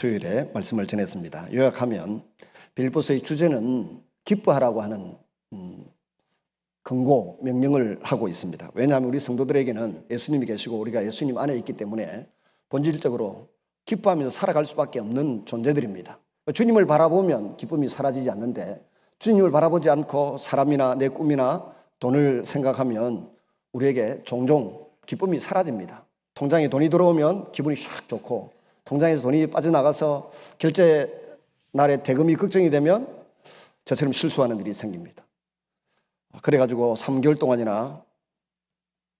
수요일에 말씀을 전했습니다. 요약하면 빌립보서의 주제는 기뻐하라고 하는 권고, 명령을 하고 있습니다. 왜냐하면 우리 성도들에게는 예수님이 계시고 우리가 예수님 안에 있기 때문에 본질적으로 기뻐하면서 살아갈 수밖에 없는 존재들입니다. 주님을 바라보면 기쁨이 사라지지 않는데 주님을 바라보지 않고 사람이나 내 꿈이나 돈을 생각하면 우리에게 종종 기쁨이 사라집니다. 통장에 돈이 들어오면 기분이 샥 좋고 통장에서 돈이 빠져나가서 결제 날에 대금이 걱정이 되면 저처럼 실수하는 일이 생깁니다. 그래가지고 3개월 동안이나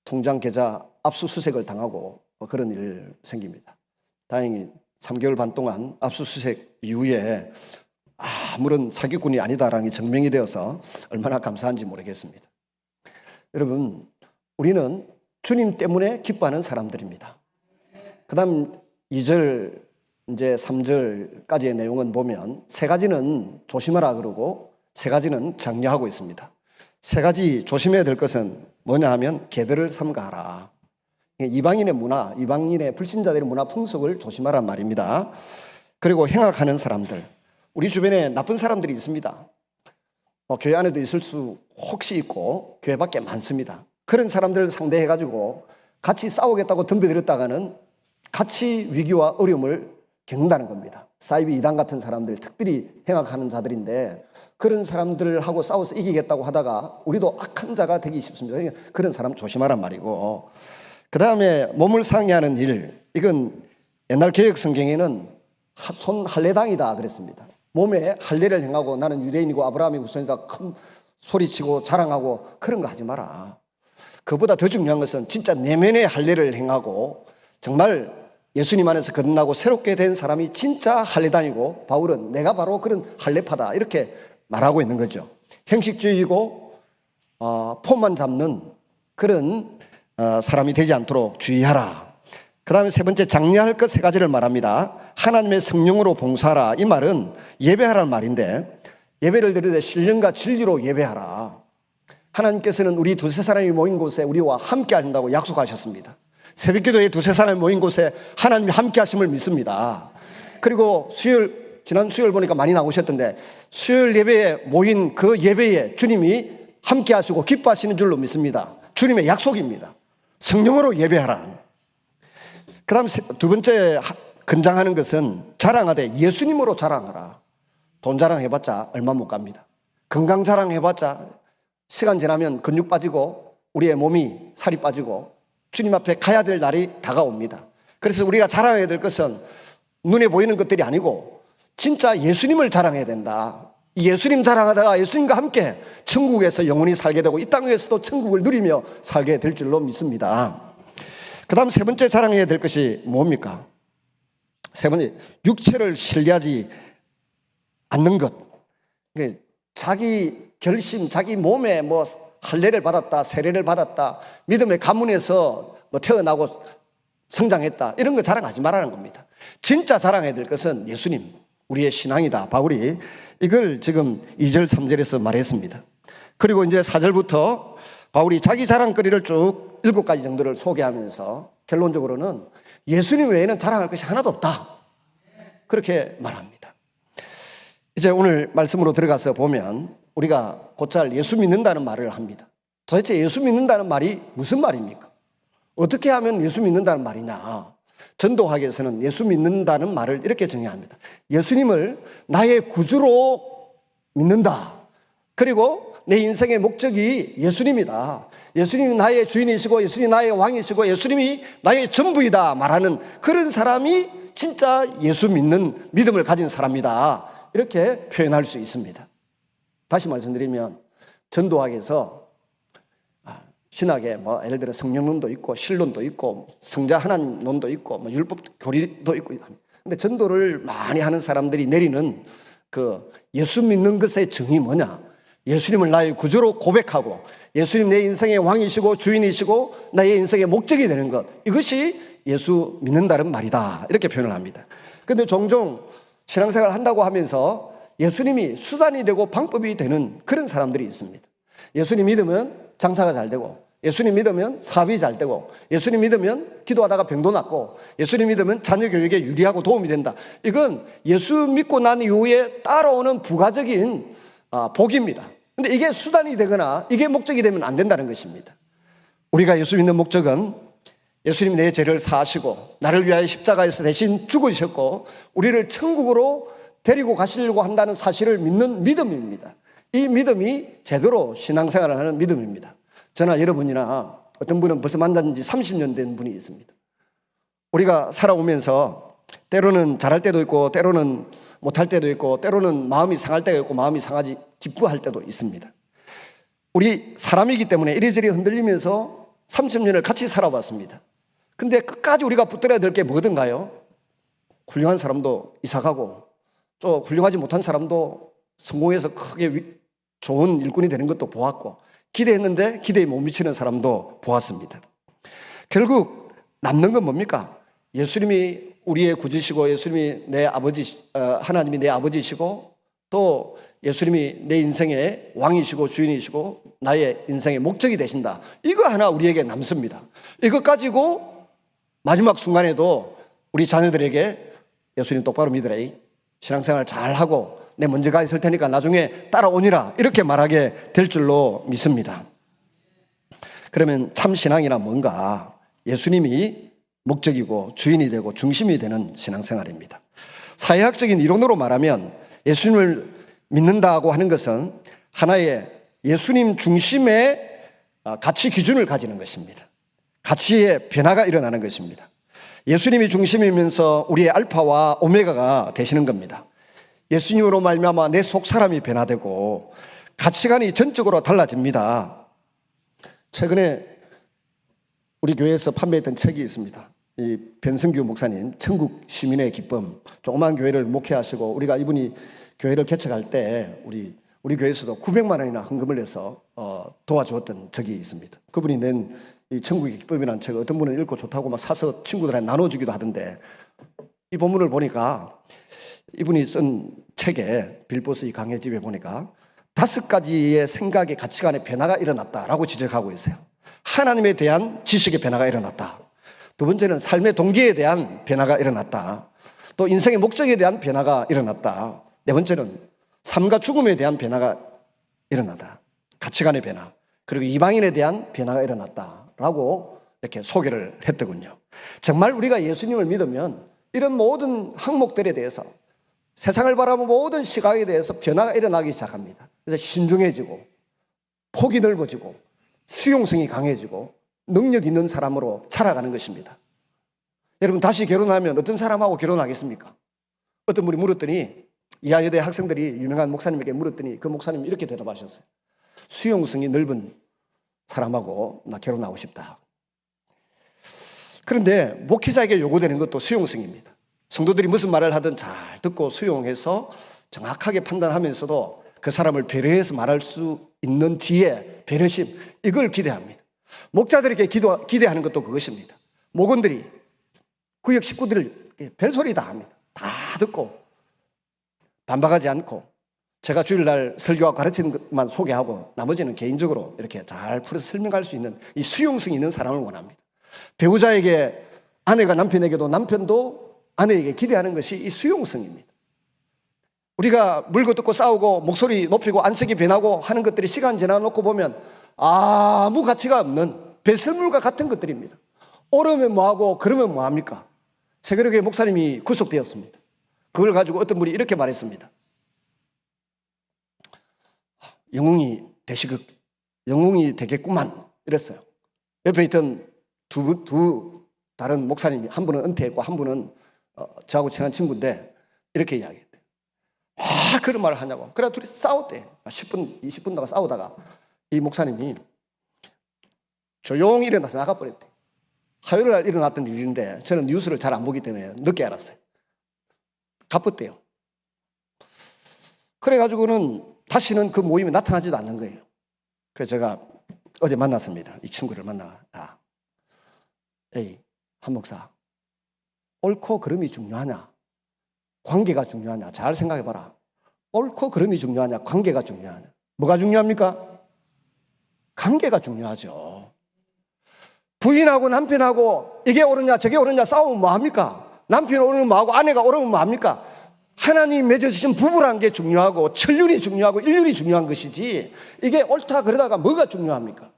통장 계좌 압수수색을 당하고 그런 일 생깁니다. 다행히 3개월 반 동안 압수수색 이후에 아무런 사기꾼이 아니다라는 게 증명이 되어서 얼마나 감사한지 모르겠습니다. 여러분, 우리는 주님 때문에 기뻐하는 사람들입니다. 그 다음 2절 이제 3절까지의 내용은 보면 세 가지는 조심하라 그러고 세 가지는 장려하고 있습니다. 세 가지 조심해야 될 것은 뭐냐 하면 계들을 삼가하라. 이방인의 문화, 이방인의 불신자들의 문화 풍속을 조심하란 말입니다. 그리고 행악하는 사람들, 우리 주변에 나쁜 사람들이 있습니다. 교회 안에도 있을 수 혹시 있고 교회 밖에 많습니다. 그런 사람들을 상대해가지고 같이 싸우겠다고 덤벼들었다가는 같이 위기와 어려움을 겪는다는 겁니다. 사이비 이단 같은 사람들, 특별히 행악하는 자들인데 그런 사람들하고 싸워서 이기겠다고 하다가 우리도 악한 자가 되기 쉽습니다. 그러니까 그런 사람 조심하란 말이고, 그 다음에 몸을 상해하는 일, 이건 옛날 개혁 성경에는 손 할례당이다 그랬습니다. 몸에 할례를 행하고 나는 유대인이고 아브라함의 후손이다 큰 소리치고 자랑하고 그런 거 하지 마라. 그보다 더 중요한 것은 진짜 내면의 할례를 행하고 정말 예수님 안에서 거듭나고 새롭게 된 사람이 진짜 할례당이고, 바울은 내가 바로 그런 할례파다 이렇게 말하고 있는 거죠. 형식주의이고 폼만 잡는 그런 사람이 되지 않도록 주의하라. 그 다음에 세 번째, 장려할 것 세 가지를 말합니다. 하나님의 성령으로 봉사하라. 이 말은 예배하라는 말인데, 예배를 드릴 때 신령과 진리로 예배하라. 하나님께서는 우리 두세 사람이 모인 곳에 우리와 함께 하신다고 약속하셨습니다. 새벽기도에 두세 사람이 모인 곳에 하나님이 함께 하심을 믿습니다. 그리고 지난 수요일 보니까 많이 나오셨던데, 수요일 예배에 모인 그 예배에 주님이 함께 하시고 기뻐하시는 줄로 믿습니다. 주님의 약속입니다. 성령으로 예배하라. 그 다음 두 번째 권장하는 것은 자랑하되 예수님으로 자랑하라. 돈 자랑해봤자 얼마 못 갑니다. 건강 자랑해봤자 시간 지나면 근육 빠지고 우리의 몸이 살이 빠지고 주님 앞에 가야 될 날이 다가옵니다. 그래서 우리가 자랑해야 될 것은 눈에 보이는 것들이 아니고 진짜 예수님을 자랑해야 된다. 예수님 자랑하다가 예수님과 함께 천국에서 영원히 살게 되고 이 땅 위에서도 천국을 누리며 살게 될 줄로 믿습니다. 그 다음 세 번째 자랑해야 될 것이 뭡니까? 세 번째, 육체를 신뢰하지 않는 것. 자기 결심, 자기 몸에 할례를 받았다, 세례를 받았다, 믿음의 가문에서 태어나고 성장했다, 이런 거 자랑하지 말라는 겁니다. 진짜 자랑해야 될 것은 예수님, 우리의 신앙이다. 바울이 이걸 지금 2절, 3절에서 말했습니다. 그리고 이제 4절부터 바울이 자기 자랑거리를 쭉 7가지 정도를 소개하면서 결론적으로는 예수님 외에는 자랑할 것이 하나도 없다, 그렇게 말합니다. 이제 오늘 말씀으로 들어가서 보면 우리가 곧잘 예수 믿는다는 말을 합니다. 도대체 예수 믿는다는 말이 무슨 말입니까? 어떻게 하면 예수 믿는다는 말이냐? 전도학에서는 예수 믿는다는 말을 이렇게 정의합니다. 예수님을 나의 구주로 믿는다. 그리고 내 인생의 목적이 예수님이다. 예수님이 나의 주인이시고 예수님이 나의 왕이시고 예수님이 나의 전부이다 말하는 그런 사람이 진짜 예수 믿는 믿음을 가진 사람이다, 이렇게 표현할 수 있습니다. 다시 말씀드리면 전도학에서 신학에 예를 들어 성령론도 있고 신론도 있고 성자 하나님론도 있고 율법 교리도 있고, 근데 전도를 많이 하는 사람들이 내리는 그 예수 믿는 것의 정의 뭐냐? 예수님을 나의 구주로 고백하고 예수님 내 인생의 왕이시고 주인이시고 나의 인생의 목적이 되는 것, 이것이 예수 믿는다는 말이다, 이렇게 표현을 합니다. 그런데 종종 신앙생활을 한다고 하면서 예수님이 수단이 되고 방법이 되는 그런 사람들이 있습니다. 예수님 믿으면 장사가 잘 되고, 예수님 믿으면 사업이 잘 되고, 예수님 믿으면 기도하다가 병도 낫고, 예수님 믿으면 자녀 교육에 유리하고 도움이 된다. 이건 예수 믿고 난 이후에 따라오는 부가적인 복입니다. 근데 이게 수단이 되거나 이게 목적이 되면 안 된다는 것입니다. 우리가 예수 믿는 목적은 예수님 내 죄를 사하시고 나를 위하여 십자가에서 대신 죽으셨고 우리를 천국으로 데리고 가시려고 한다는 사실을 믿는 믿음입니다. 이 믿음이 제대로 신앙생활을 하는 믿음입니다. 저나 여러분이나 어떤 분은 벌써 만난 지 30년 된 분이 있습니다. 우리가 살아오면서 때로는 잘할 때도 있고 때로는 못할 때도 있고 때로는 마음이 상할 때가 있고 마음이 상하지 기뻐할 때도 있습니다. 우리 사람이기 때문에 이리저리 흔들리면서 30년을 같이 살아왔습니다. 근데 끝까지 우리가 붙들어야 될 게 뭐든가요? 훌륭한 사람도 이사가고 또 훌륭하지 못한 사람도 성공해서 크게 좋은 일꾼이 되는 것도 보았고 기대했는데 기대에 못 미치는 사람도 보았습니다. 결국 남는 건 뭡니까? 예수님이 우리의 구주시고 예수님이 내 아버지, 하나님이 내 아버지시고 또 예수님이 내 인생의 왕이시고 주인이시고 나의 인생의 목적이 되신다. 이거 하나 우리에게 남습니다. 이것 가지고 마지막 순간에도 우리 자녀들에게 예수님 똑바로 믿으라. 신앙생활 잘하고 내 먼저 가 있을 테니까 나중에 따라오니라. 이렇게 말하게 될 줄로 믿습니다. 그러면 참 신앙이란 뭔가? 예수님이 목적이고 주인이 되고 중심이 되는 신앙생활입니다. 사회학적인 이론으로 말하면 예수님을 믿는다고 하는 것은 하나의 예수님 중심의 가치 기준을 가지는 것입니다. 가치의 변화가 일어나는 것입니다. 예수님이 중심이면서 우리의 알파와 오메가가 되시는 겁니다. 예수님으로 말미암아 내 속 사람이 변화되고 가치관이 전적으로 달라집니다. 최근에 우리 교회에서 판매했던 책이 있습니다. 이 변승규 목사님 천국 시민의 기쁨, 조그만 교회를 목회하시고 우리가 이분이 교회를 개척할 때 우리 교회에서도 900만 원이나 헌금을 해서 도와주었던 적이 있습니다. 그분이 낸 이 천국의 기쁨이라는 책을 어떤 분은 읽고 좋다고 막 사서 친구들한테 나눠주기도 하던데 이 본문을 보니까 이분이 쓴 책에 빌보스 이 강해집에 보니까 5가지의 생각의 가치관의 변화가 일어났다라고 지적하고 있어요. 하나님에 대한 지식의 변화가 일어났다. 두 번째는 삶의 동기에 대한 변화가 일어났다. 또 인생의 목적에 대한 변화가 일어났다. 네 번째는 삶과 죽음에 대한 변화가 일어났다. 가치관의 변화. 그리고 이방인에 대한 변화가 일어났다라고 이렇게 소개를 했더군요. 정말 우리가 예수님을 믿으면 이런 모든 항목들에 대해서 세상을 바라보는 모든 시각에 대해서 변화가 일어나기 시작합니다. 그래서 신중해지고 폭이 넓어지고 수용성이 강해지고 능력 있는 사람으로 자라가는 것입니다. 여러분 다시 결혼하면 어떤 사람하고 결혼하겠습니까? 어떤 분이 물었더니 이하여대 학생들이 유명한 목사님에게 물었더니 그 목사님이 이렇게 대답하셨어요. 수용성이 넓은 사람하고 나 결혼하고 싶다. 그런데 목회자에게 요구되는 것도 수용성입니다. 성도들이 무슨 말을 하든 잘 듣고 수용해서 정확하게 판단하면서도 그 사람을 배려해서 말할 수 있는 지혜, 배려심, 이걸 기대합니다. 목자들에게 기대하는 것도 그것입니다. 목원들이 구역 식구들을 별소리 다 합니다. 다 듣고 반박하지 않고 제가 주일날 설교와 가르치는 것만 소개하고 나머지는 개인적으로 이렇게 잘 풀어서 설명할 수 있는 이 수용성 있는 사람을 원합니다. 배우자에게 아내가 남편에게도 남편도 아내에게 기대하는 것이 이 수용성입니다. 우리가 물고 뜯고 싸우고 목소리 높이고 안색이 변하고 하는 것들이 시간 지나놓고 보면 아무 가치가 없는 배설물과 같은 것들입니다. 오르면 뭐하고 그러면 뭐합니까? 세계로교회 목사님이 구속되었습니다. 그걸 가지고 어떤 분이 이렇게 말했습니다. 영웅이 되겠구만 이랬어요. 옆에 있던 두 다른 목사님이 한 분은 은퇴했고 한 분은 저하고 친한 친구인데 이렇게 이야기했대요. 그런 말을 하냐고. 그래 둘이 싸웠대. 10분 20분 동안 싸우다가 이 목사님이 조용히 일어나서 나가버렸대. 화요일 날 일어났던 일인데 저는 뉴스를 잘 안 보기 때문에 늦게 알았어요. 가쁘대요. 그래가지고는 다시는 그 모임에 나타나지도 않는 거예요. 그래서 제가 어제 만났습니다. 이 친구를 만나. 에이, 한 목사, 옳고 그름이 중요하냐? 관계가 중요하냐? 잘 생각해봐라. 옳고 그름이 중요하냐? 관계가 중요하냐? 뭐가 중요합니까? 관계가 중요하죠. 부인하고 남편하고 이게 옳으냐 저게 옳으냐 싸우면 뭐합니까? 남편이 옳으면 뭐하고 아내가 옳으면 뭐합니까? 하나님이 맺어주신 부부라는 게 중요하고 천륜이 중요하고 인륜이 중요한 것이지 이게 옳다 그러다가 뭐가 중요합니까?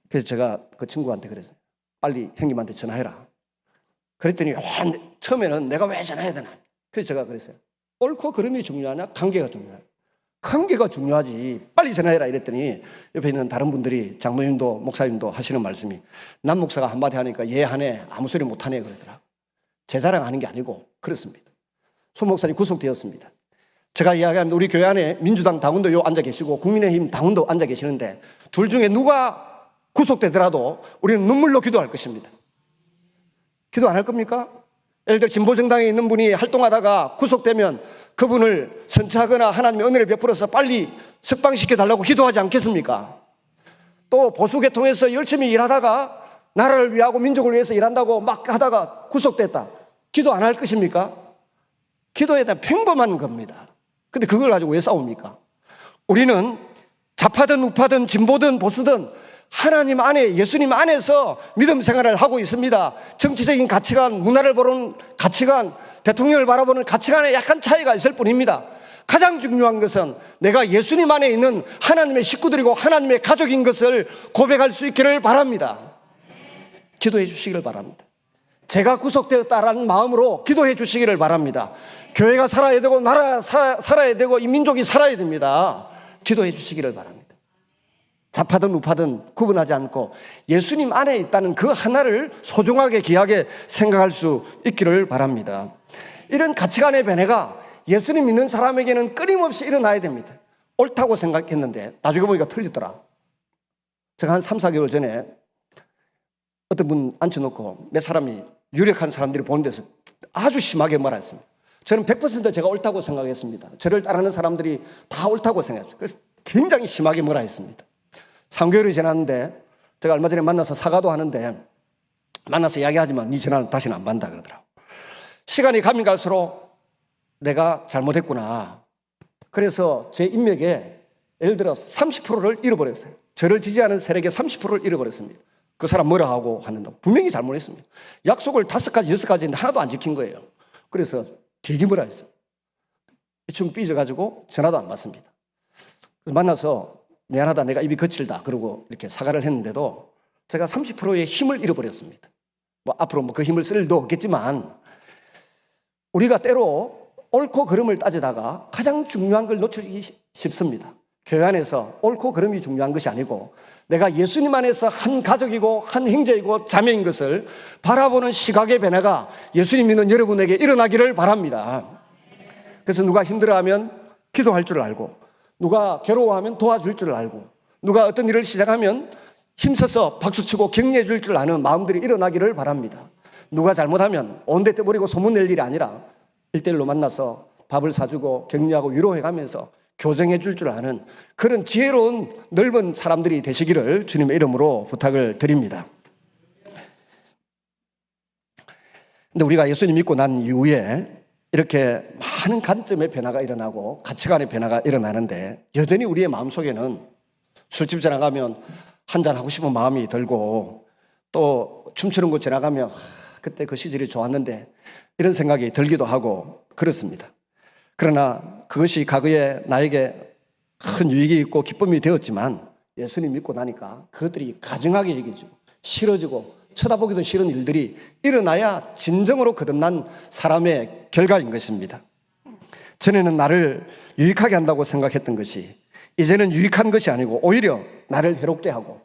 그래서 제가 그 친구한테 그랬어요. 빨리 형님한테 전화해라. 그랬더니 처음에는 내가 왜 전화해야 되나? 그래서 제가 그랬어요. 옳고 그름이 중요하냐? 관계가 중요하냐? 관계가 중요하지. 빨리 전화해라 이랬더니 옆에 있는 다른 분들이 장로님도 목사님도 하시는 말씀이 남 목사가 한마디 하니까 얘 하네 아무 소리 못하네 그러더라고요. 제 자랑하는 게 아니고 그렇습니다. 소 목사님 구속되었습니다. 제가 이야기하는 우리 교회 안에 민주당 당원도 요 앉아 계시고 국민의힘 당원도 앉아 계시는데 둘 중에 누가 구속되더라도 우리는 눈물로 기도할 것입니다. 기도 안 할 겁니까? 예를 들어 진보정당에 있는 분이 활동하다가 구속되면 그분을 선처하거나 하나님의 은혜를 베풀어서 빨리 석방시켜달라고 기도하지 않겠습니까? 또 보수계통에서 열심히 일하다가 나라를 위하고 민족을 위해서 일한다고 막 하다가 구속됐다. 기도 안 할 것입니까? 기도에 대한 평범한 겁니다. 근데 그걸 가지고 왜 싸웁니까? 우리는 좌파든 우파든 진보든 보수든 하나님 안에 예수님 안에서 믿음 생활을 하고 있습니다. 정치적인 가치관, 문화를 보는 가치관, 대통령을 바라보는 가치관에 약간 차이가 있을 뿐입니다. 가장 중요한 것은 내가 예수님 안에 있는 하나님의 식구들이고 하나님의 가족인 것을 고백할 수 있기를 바랍니다. 기도해 주시기를 바랍니다. 제가 구속되었다라는 마음으로 기도해 주시기를 바랍니다. 교회가 살아야 되고 나라가 살아야 되고 이 민족이 살아야 됩니다. 기도해 주시기를 바랍니다. 좌파든 우파든 구분하지 않고 예수님 안에 있다는 그 하나를 소중하게 귀하게 생각할 수 있기를 바랍니다. 이런 가치관의 변화가 예수님 믿는 사람에게는 끊임없이 일어나야 됩니다. 옳다고 생각했는데 나중에 보니까 틀리더라. 제가 한 3, 4개월 전에 어떤 분 앉혀놓고 몇 사람이 유력한 사람들이 보는 데서 아주 심하게 말했습니다. 저는 100% 제가 옳다고 생각했습니다. 저를 따르는 사람들이 다 옳다고 생각했어요. 그래서 굉장히 심하게 뭐라 했습니다. 3개월이 지났는데 제가 얼마 전에 만나서 사과도 하는데 만나서 이야기하지만 네 전화는 다시는 안 받는다 그러더라고. 시간이 가면 갈수록 내가 잘못했구나. 그래서 제 인맥에 예를 들어 30%를 잃어버렸어요. 저를 지지하는 세력의 30%를 잃어버렸습니다. 그 사람 뭐라 하고 하는데 분명히 잘못했습니다. 약속을 5가지, 6가지 했는데 하나도 안 지킨 거예요. 그래서 되게 뭐라 했어요. 좀 삐져가지고 전화도 안 받습니다. 만나서 미안하다 내가 입이 거칠다 그러고 이렇게 사과를 했는데도 제가 30%의 힘을 잃어버렸습니다. 뭐 앞으로 그 힘을 쓸 일도 없겠지만 우리가 때로 옳고 그름을 따지다가 가장 중요한 걸 놓치기 쉽습니다. 교회 안에서 옳고 그름이 중요한 것이 아니고 내가 예수님 안에서 한 가족이고 한 형제이고 자매인 것을 바라보는 시각의 변화가 예수님 믿는 여러분에게 일어나기를 바랍니다. 그래서 누가 힘들어하면 기도할 줄 알고 누가 괴로워하면 도와줄 줄 알고 누가 어떤 일을 시작하면 힘써서 박수치고 격려해 줄 줄 아는 마음들이 일어나기를 바랍니다. 누가 잘못하면 온데 떠버리고 소문낼 일이 아니라 1대1로 만나서 밥을 사주고 격려하고 위로해가면서 교정해 줄 줄 아는 그런 지혜로운 넓은 사람들이 되시기를 주님의 이름으로 부탁을 드립니다. 근데 우리가 예수님 믿고 난 이후에 이렇게 많은 관점의 변화가 일어나고 가치관의 변화가 일어나는데 여전히 우리의 마음속에는 술집 지나가면 한잔하고 싶은 마음이 들고 또 춤추는 곳 지나가면 그때 그 시절이 좋았는데 이런 생각이 들기도 하고 그렇습니다. 그러나 그것이 과거에 나에게 큰 유익이 있고 기쁨이 되었지만 예수님 믿고 나니까 그것들이 가증하게 여겨지고 싫어지고 쳐다보기도 싫은 일들이 일어나야 진정으로 거듭난 사람의 결과인 것입니다. 전에는 나를 유익하게 한다고 생각했던 것이 이제는 유익한 것이 아니고 오히려 나를 해롭게 하고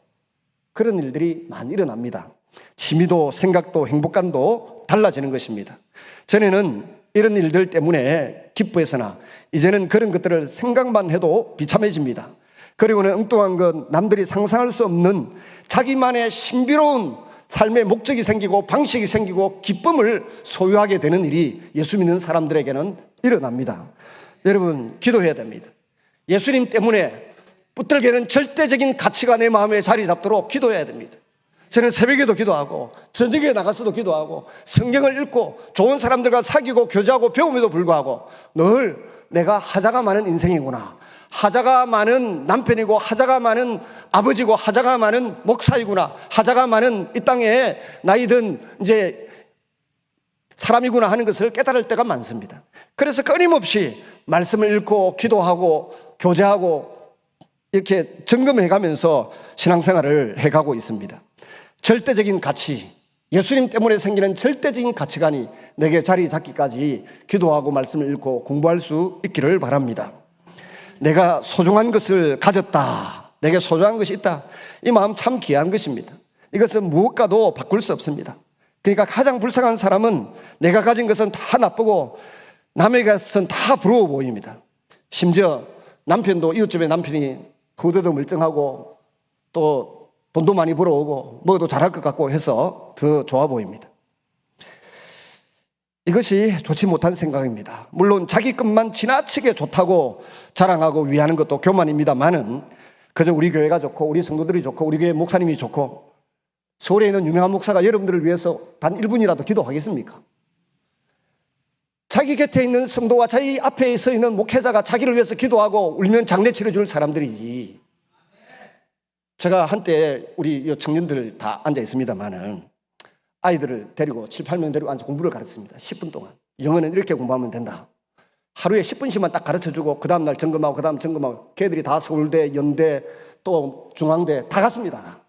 그런 일들이 많이 일어납니다. 취미도 생각도 행복감도 달라지는 것입니다. 전에는 이런 일들 때문에 기뻐했으나 이제는 그런 것들을 생각만 해도 비참해집니다. 그리고는 엉뚱한 건 남들이 상상할 수 없는 자기만의 신비로운 삶의 목적이 생기고 방식이 생기고 기쁨을 소유하게 되는 일이 예수 믿는 사람들에게는 일어납니다. 여러분 기도해야 됩니다. 예수님 때문에 붙들게는 절대적인 가치가 내 마음에 자리 잡도록 기도해야 됩니다. 저는 새벽에도 기도하고 저녁에 나가서도 기도하고 성경을 읽고 좋은 사람들과 사귀고 교제하고 배움에도 불구하고 늘 내가 하자가 많은 인생이구나, 하자가 많은 남편이고 하자가 많은 아버지고 하자가 많은 목사이구나, 하자가 많은 이 땅에 나이든 이제 사람이구나 하는 것을 깨달을 때가 많습니다. 그래서 끊임없이 말씀을 읽고 기도하고 교제하고 이렇게 점검해가면서 신앙생활을 해가고 있습니다. 절대적인 가치, 예수님 때문에 생기는 절대적인 가치관이 내게 자리 잡기까지 기도하고 말씀을 읽고 공부할 수 있기를 바랍니다. 내가 소중한 것을 가졌다, 내게 소중한 것이 있다, 이 마음 참 귀한 것입니다. 이것은 무엇과도 바꿀 수 없습니다. 그러니까 가장 불쌍한 사람은 내가 가진 것은 다 나쁘고 남의 것은 다 부러워 보입니다. 심지어 남편도, 이웃집에 남편이 후드도 멀쩡하고 또 돈도 많이 벌어오고 뭐도 잘할 것 같고 해서 더 좋아 보입니다. 이것이 좋지 못한 생각입니다. 물론 자기 것만 지나치게 좋다고 자랑하고 위하는 것도 교만입니다만은, 그저 우리 교회가 좋고 우리 성도들이 좋고 우리 교회 목사님이 좋고 서울에 있는 유명한 목사가 여러분들을 위해서 단 1분이라도 기도하겠습니까? 자기 곁에 있는 성도와 자기 앞에 서 있는 목회자가 자기를 위해서 기도하고 울면 장례 치러줄 사람들이지. 제가 한때 우리 청년들 다 앉아 있습니다만은 아이들을 데리고 7, 8명 데리고 앉아 공부를 가르쳤습니다. 10분 동안. 영어는 이렇게 공부하면 된다. 하루에 10분씩만 딱 가르쳐주고 그 다음날 점검하고 그 다음 점검하고, 걔들이 다 서울대, 연대, 또 중앙대 다 갔습니다.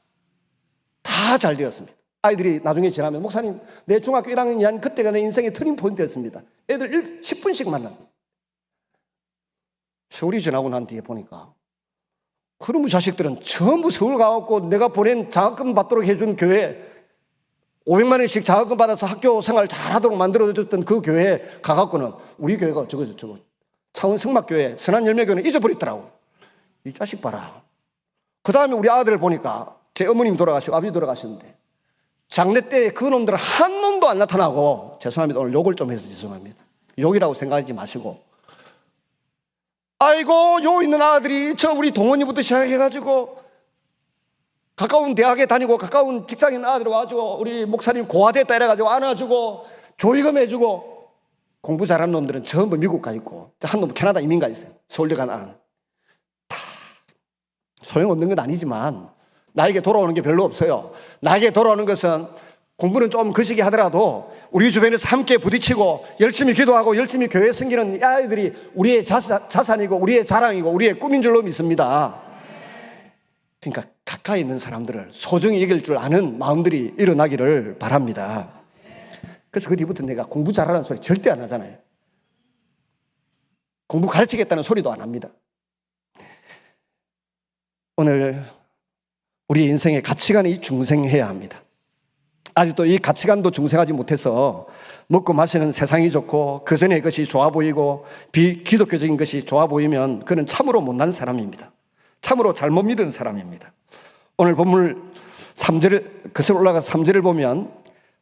다 잘 되었습니다. 아이들이 나중에 지나면 목사님, 내 중학교 1학년이 그때가 내 인생의 터닝 포인트였습니다. 애들 10분씩 만납니다. 세월이 지나고 난 뒤에 보니까 그놈의 자식들은 전부 서울 가갖고 내가 보낸 장학금 받도록 해준 교회, 500만 원씩 장학금 받아서 학교 생활 잘하도록 만들어줬던 그 교회에 가갖고는 우리 교회가 저거 차원 성막교회, 선한열매교회는 잊어버렸더라고. 이 자식 봐라. 그 다음에 우리 아들을 보니까 제 어머님 돌아가시고 아버지 돌아가셨는데 장례 때 그 놈들은 한 놈도 안 나타나고, 죄송합니다. 오늘 욕을 좀 해서 죄송합니다. 욕이라고 생각하지 마시고, 아이고 요 있는 아들이 저 우리 동원이부터 시작해가지고 가까운 대학에 다니고 가까운 직장인 아들 와가지고 우리 목사님 고아됐다 이래가지고 안아주고 조의금 해주고, 공부 잘하는 놈들은 전부 미국 가 있고 한 놈 캐나다 이민 가 있어요. 서울대 간 아는 다 소용없는 건 아니지만 나에게 돌아오는 게 별로 없어요. 나에게 돌아오는 것은 공부는 좀 거시기 하더라도 우리 주변에서 함께 부딪히고 열심히 기도하고 열심히 교회 섬기는 아이들이 우리의 자산이고 우리의 자랑이고 우리의 꿈인 줄로 믿습니다. 그러니까 가까이 있는 사람들을 소중히 여길 줄 아는 마음들이 일어나기를 바랍니다. 그래서 그 뒤부터 내가 공부 잘하는 소리 절대 안 하잖아요. 공부 가르치겠다는 소리도 안 합니다. 오늘 우리 인생의 가치관이 중생해야 합니다. 아직도 이 가치관도 중생하지 못해서 먹고 마시는 세상이 좋고 그 전에 것이 좋아 보이고 비기독교적인 것이 좋아 보이면 그는 참으로 못난 사람입니다. 참으로 잘못 믿은 사람입니다. 오늘 본문 3절, 거슬러 올라가서 3절을 보면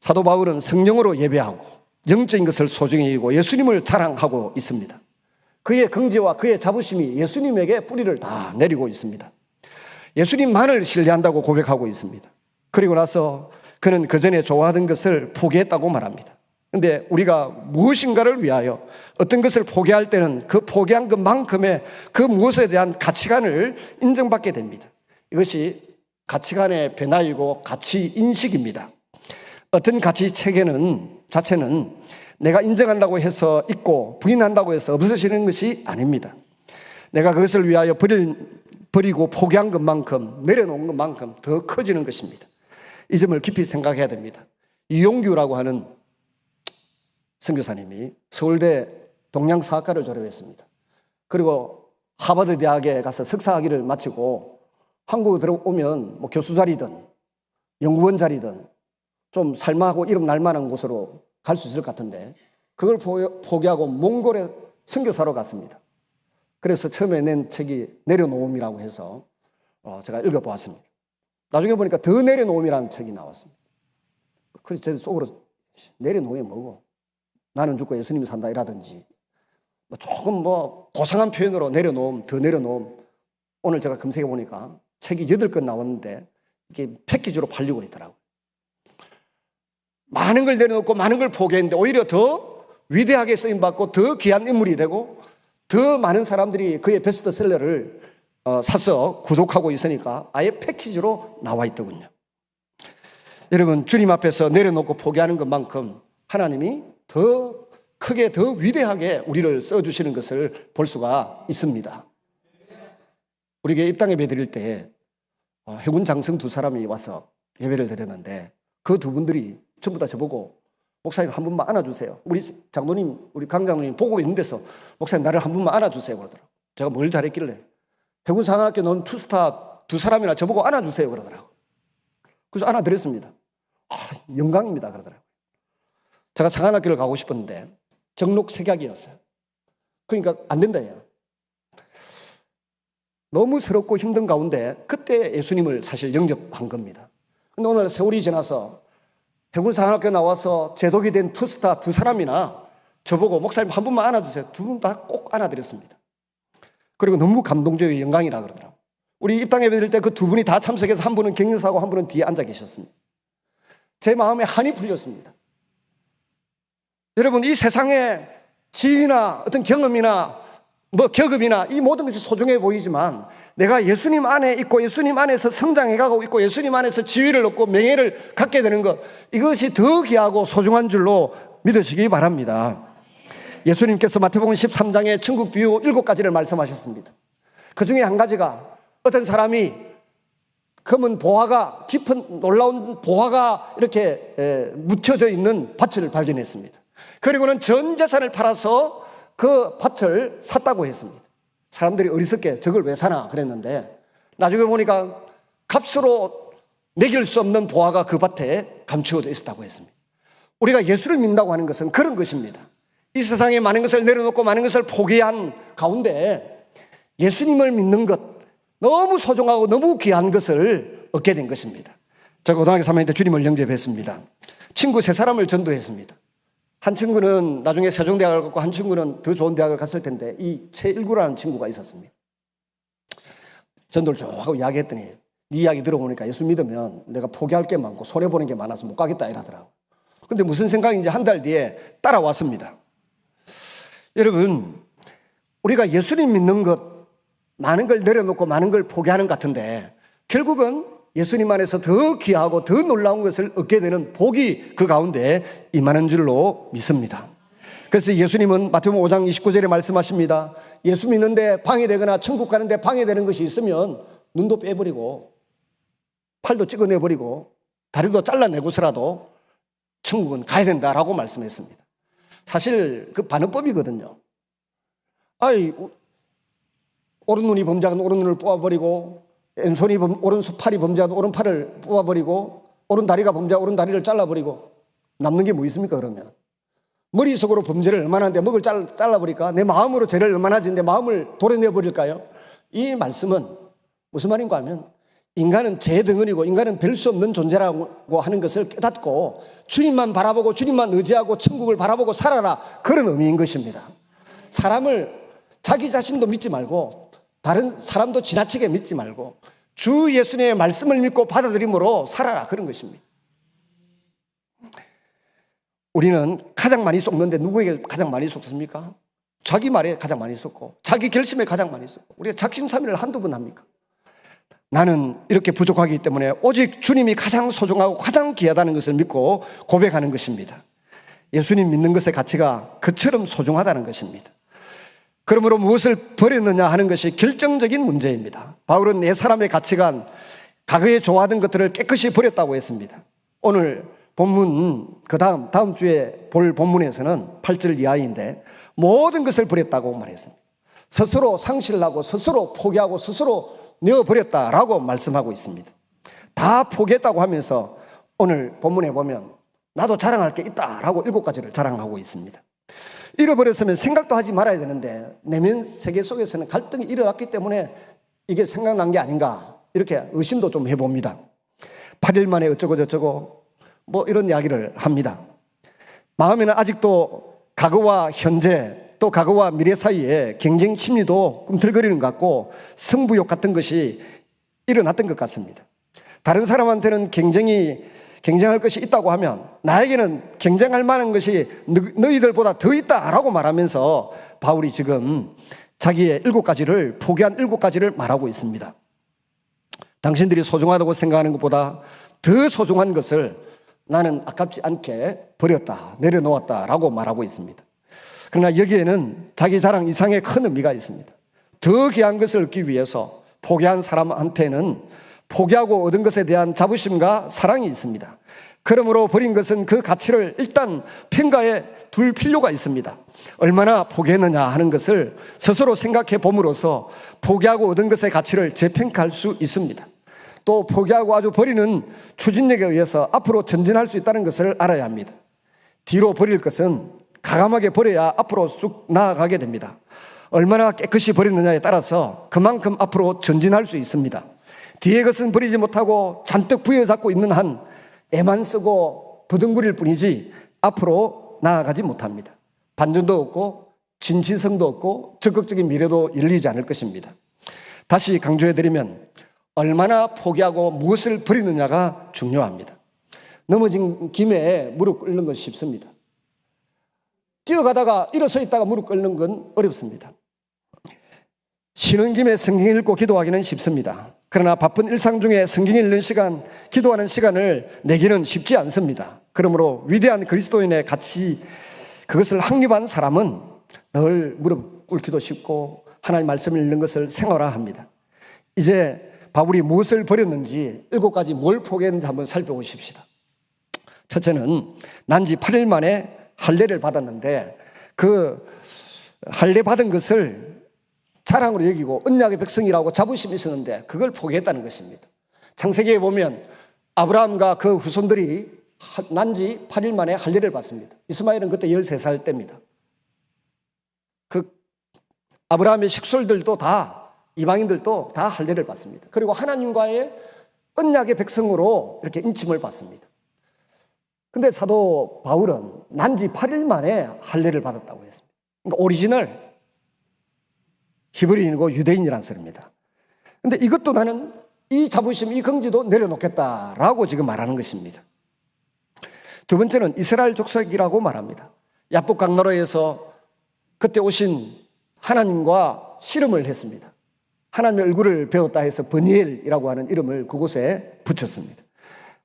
사도 바울은 성령으로 예배하고 영적인 것을 소중히 여기고 예수님을 자랑하고 있습니다. 그의 긍지와 그의 자부심이 예수님에게 뿌리를 다 내리고 있습니다. 예수님만을 신뢰한다고 고백하고 있습니다. 그리고 나서 그는 그전에 좋아하던 것을 포기했다고 말합니다. 그런데 우리가 무엇인가를 위하여 어떤 것을 포기할 때는 그 포기한 것만큼의 그 무엇에 대한 가치관을 인정받게 됩니다. 이것이 가치관의 변화이고 가치인식입니다. 어떤 가치 체계는 자체는 내가 인정한다고 해서 있고 부인한다고 해서 없어지는 것이 아닙니다. 내가 그것을 위하여 버리고 포기한 것만큼, 내려놓은 것만큼 더 커지는 것입니다. 이 점을 깊이 생각해야 됩니다. 이용규라고 하는 선교사님이 서울대 동양사학과를 졸업했습니다. 그리고 하버드 대학에 가서 석사학위를 마치고 한국에 들어오면 뭐 교수 자리든 연구원 자리든 좀 살만하고 이름 날만한 곳으로 갈 수 있을 것 같은데 그걸 포기하고 몽골에 선교사로 갔습니다. 그래서 처음에 낸 책이 내려놓음이라고 해서 제가 읽어보았습니다. 나중에 보니까 더 내려놓음이라는 책이 나왔습니다. 그래서 제 속으로 내려놓음이 뭐고 나는 죽고 예수님이 산다 이라든지 조금 고상한 표현으로 내려놓음, 더 내려놓음. 오늘 제가 검색해 보니까 책이 8권 나왔는데 이게 패키지로 팔리고 있더라고요. 많은 걸 내려놓고 많은 걸 포기했는데 오히려 더 위대하게 쓰임받고 더 귀한 인물이 되고 더 많은 사람들이 그의 베스트셀러를 사서 구독하고 있으니까 아예 패키지로 나와 있더군요. 여러분, 주님 앞에서 내려놓고 포기하는 것만큼 하나님이 더 크게, 더 위대하게 우리를 써주시는 것을 볼 수가 있습니다. 우리 교회 입당 예배 드릴 때 해군 장성 두 사람이 와서 예배를 드렸는데 그 두 분들이 전부 다 저보고 목사님 한 분만 안아주세요. 우리 장로님, 우리 강 장로님 보고 있는 데서 목사님 나를 한 분만 안아주세요 그러더라고요. 제가 뭘 잘했길래 해군 상학교 넣은 투스타 두 사람이나 저보고 안아주세요 그러더라고요. 그래서 안아드렸습니다. 영광입니다 그러더라고요. 제가 상한학교를 가고 싶었는데 정록 색약이었어요. 그러니까 안 된다예요. 너무 서럽고 힘든 가운데 그때 예수님을 사실 영접한 겁니다. 근데 오늘 세월이 지나서 해군상학교 나와서 제독이 된 투스타 두 사람이나 저보고 목사님 한 분만 안아주세요. 두 분 다 꼭 안아드렸습니다. 그리고 너무 감동적인 영광이라 그러더라고요. 우리 입당 예배 드릴 때 그 두 분이 다 참석해서 한 분은 격려사하고 한 분은 뒤에 앉아 계셨습니다. 제 마음에 한이 풀렸습니다. 여러분, 이 세상에 지위나 어떤 경험이나 격업이나 이 모든 것이 소중해 보이지만 내가 예수님 안에 있고 예수님 안에서 성장해가고 있고 예수님 안에서 지위를 얻고 명예를 갖게 되는 것, 이것이 더 귀하고 소중한 줄로 믿으시기 바랍니다. 예수님께서 마태복음 13장에 천국 비유 7가지를 말씀하셨습니다. 그 중에 한 가지가 어떤 사람이 검은 보화가, 깊은 놀라운 보화가 이렇게 묻혀져 있는 밭을 발견했습니다. 그리고는 전 재산을 팔아서 그 밭을 샀다고 했습니다. 사람들이 어리석게 저걸 왜 사나 그랬는데 나중에 보니까 값으로 매길 수 없는 보화가 그 밭에 감추어져 있었다고 했습니다. 우리가 예수를 믿는다고 하는 것은 그런 것입니다. 이 세상에 많은 것을 내려놓고 많은 것을 포기한 가운데 예수님을 믿는 것, 너무 소중하고 너무 귀한 것을 얻게 된 것입니다. 제가 고등학교 3학년 때 주님을 영접했습니다. 친구 3사람을 전도했습니다. 한 친구는 나중에 세종대학을 갔고 한 친구는 더 좋은 대학을 갔을 텐데 이 최일구라는 친구가 있었습니다. 전도를 쭉 하고 이야기했더니 네 이야기 들어보니까 예수 믿으면 내가 포기할 게 많고 손해보는 게 많아서 못 가겠다 이러더라고요. 근데 무슨 생각인지 한 달 뒤에 따라왔습니다. 여러분, 우리가 예수님 믿는 것, 많은 걸 내려놓고 많은 걸 포기하는 것 같은데 결국은 예수님 안에서 더 귀하고 더 놀라운 것을 얻게 되는 복이 그 가운데 임하는 줄로 믿습니다. 그래서 예수님은 마태복음 5장 29절에 말씀하십니다. 예수 믿는데 방해되거나 천국 가는데 방해되는 것이 있으면 눈도 빼버리고 팔도 찍어내버리고 다리도 잘라내고서라도 천국은 가야 된다라고 말씀했습니다. 사실 그 반어법이거든요. 오른 눈이 범죄하면 오른 눈을 뽑아버리고 왼손이 오른팔이 범죄하면 오른팔을 뽑아버리고 오른 다리가 범죄하면 오른 다리를 잘라버리고 남는 게 뭐 있습니까 그러면? 머릿속으로 범죄를 얼마나 하는데 먹을 잘라버릴까? 내 마음으로 죄를 얼마나 지는데 마음을 도려내버릴까요? 이 말씀은 무슨 말인가 하면 인간은 죄 덩어리고 인간은 별 수 없는 존재라고 하는 것을 깨닫고 주님만 바라보고 주님만 의지하고 천국을 바라보고 살아라, 그런 의미인 것입니다. 사람을 자기 자신도 믿지 말고 다른 사람도 지나치게 믿지 말고 주 예수님의 말씀을 믿고 받아들임으로 살아라, 그런 것입니다. 우리는 가장 많이 속는데 누구에게 가장 많이 속습니까? 자기 말에 가장 많이 속고 자기 결심에 가장 많이 속고 우리가 작심삼일을 한두 번 합니까? 나는 이렇게 부족하기 때문에 오직 주님이 가장 소중하고 가장 귀하다는 것을 믿고 고백하는 것입니다. 예수님 믿는 것의 가치가 그처럼 소중하다는 것입니다. 그러므로 무엇을 버렸느냐 하는 것이 결정적인 문제입니다. 바울은 내 사람의 가치관, 과거에 좋아하던 것들을 깨끗이 버렸다고 했습니다. 오늘 본문, 다음 주에 볼 본문에서는 8절 이하인데 모든 것을 버렸다고 말했습니다. 스스로 상실하고 스스로 포기하고 스스로 내어버렸다라고 말씀하고 있습니다. 다 포기했다고 하면서 오늘 본문에 보면 나도 자랑할 게 있다라고 7가지를 자랑하고 있습니다. 잃어버렸으면 생각도 하지 말아야 되는데 내면 세계 속에서는 갈등이 일어났기 때문에 이게 생각난 게 아닌가, 이렇게 의심도 좀 해봅니다. 8일 만에 어쩌고 저쩌고 이런 이야기를 합니다. 마음에는 아직도 과거와 현재 또 과거와 미래 사이에 경쟁 심리도 꿈틀거리는 것 같고 승부욕 같은 것이 일어났던 것 같습니다. 다른 사람한테는 경쟁할 것이 있다고 하면 나에게는 경쟁할 만한 것이 너희들보다 더 있다라고 말하면서 바울이 지금 자기의 7가지를 포기한 7가지를 말하고 있습니다. 당신들이 소중하다고 생각하는 것보다 더 소중한 것을 나는 아깝지 않게 버렸다, 내려놓았다라고 말하고 있습니다. 그러나 여기에는 자기 자랑 이상의 큰 의미가 있습니다. 더 귀한 것을 얻기 위해서 포기한 사람한테는 포기하고 얻은 것에 대한 자부심과 사랑이 있습니다. 그러므로 버린 것은 그 가치를 일단 평가해 둘 필요가 있습니다. 얼마나 포기했느냐 하는 것을 스스로 생각해 봄으로써 포기하고 얻은 것의 가치를 재평가할 수 있습니다. 또 포기하고 아주 버리는 추진력에 의해서 앞으로 전진할 수 있다는 것을 알아야 합니다. 뒤로 버릴 것은 가감하게 버려야 앞으로 쑥 나아가게 됩니다. 얼마나 깨끗이 버리느냐에 따라서 그만큼 앞으로 전진할 수 있습니다. 뒤의 것은 버리지 못하고 잔뜩 부여잡고 있는 한 애만 쓰고 부둥거릴 뿐이지 앞으로 나아가지 못합니다. 반전도 없고 진실성도 없고 적극적인 미래도 열리지 않을 것입니다. 다시 강조해드리면 얼마나 포기하고 무엇을 버리느냐가 중요합니다. 넘어진 김에 무릎 꿇는 것이 쉽습니다. 뛰어가다가 일어서 있다가 무릎 꿇는 건 어렵습니다. 쉬는 김에 성경 읽고 기도하기는 쉽습니다. 그러나 바쁜 일상 중에 성경 읽는 시간, 기도하는 시간을 내기는 쉽지 않습니다. 그러므로 위대한 그리스도인의 가치, 그것을 확립한 사람은 늘 무릎 꿇기도 쉽고 하나님 말씀을 읽는 것을 생활화합니다. 이제 바울이 무엇을 버렸는지 7가지 뭘 포기했는지 한번 살펴보십시다. 첫째는 난지 8일 만에 할례를 받았는데 그 할례 받은 것을 자랑으로 여기고 언약의 백성이라고 자부심이 있었는데 그걸 포기했다는 것입니다. 창세기에 보면 아브라함과 그 후손들이 난지 8일 만에 할례를 받습니다. 이스마엘은 그때 13살 때입니다. 그 아브라함의 식솔들도 다 이방인들도 다 할례를 받습니다. 그리고 하나님과의 언약의 백성으로 이렇게 인침을 받습니다. 근데 사도 바울은 난지 8일 만에 할례를 받았다고 했습니다. 그러니까 오리지널 히브리인이고 유대인이란 소리입니다. 근데 이것도 나는 이 자부심, 이 긍지도 내려놓겠다라고 지금 말하는 것입니다. 두 번째는 이스라엘 족속이라고 말합니다. 야복 강나루에서 그때 오신 하나님과 씨름을 했습니다. 하나님의 얼굴을 배웠다 해서 버니엘이라고 하는 이름을 그곳에 붙였습니다.